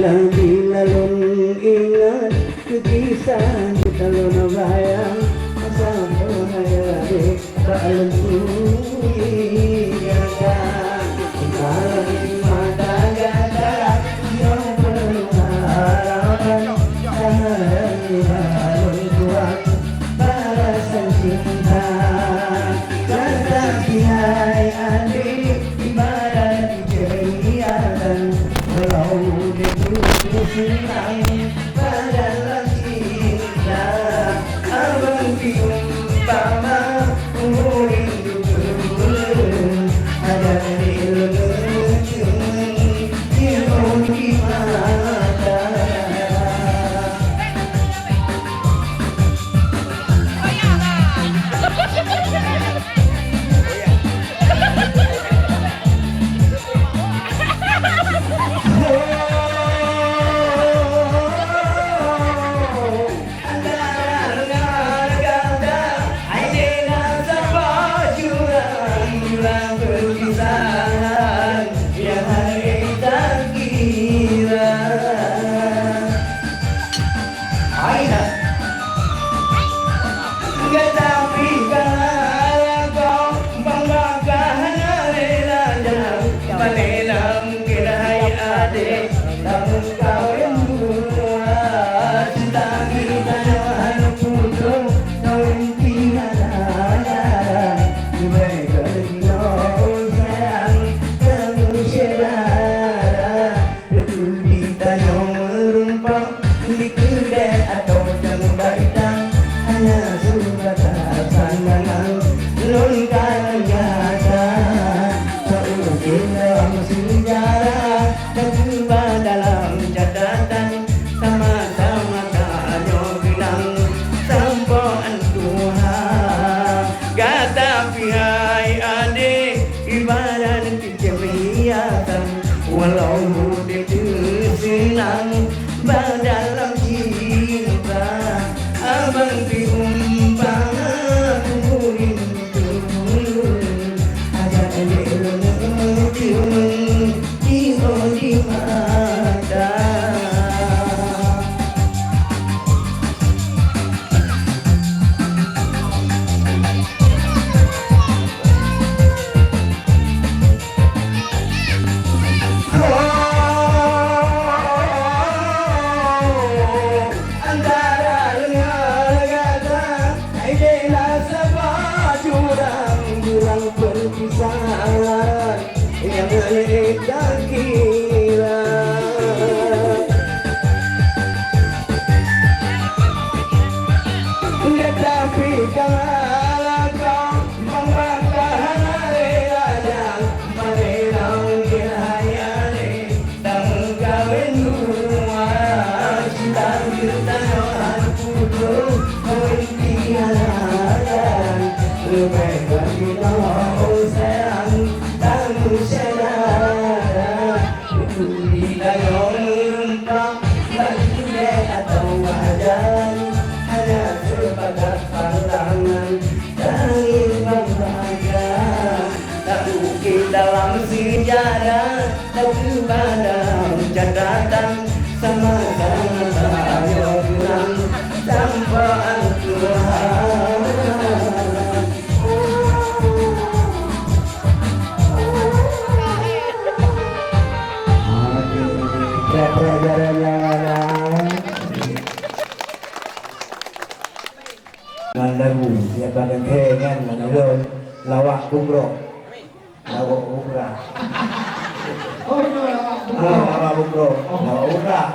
lagi lalong ingat kekisan di talon bayang masa menghayati baalan suwi gagal malam mata gagal yang penuh harapan sehari halun kuat balasan cinta tetapi hai adik ibarat kejadian walau senang pada cinta abang diumpama umur hidup ada ilmu di mata walau dia senang dalam cinta abang diumpama kuring ada ilmu di mata perpisahan yang tak kira tetapi kalau kau membakar rela merenang kirayane dan kawin dua cinta kita putus kawin tiada lebih bagi dalam sejarah tapi dalam catatan sama-sama saja pulang tanpa Tuhan. Pelajaran yang ada Nandaru dia pada kengan menurut lawak umroh. Lawak umrah. Oh, lawak umroh. Lawak umrah.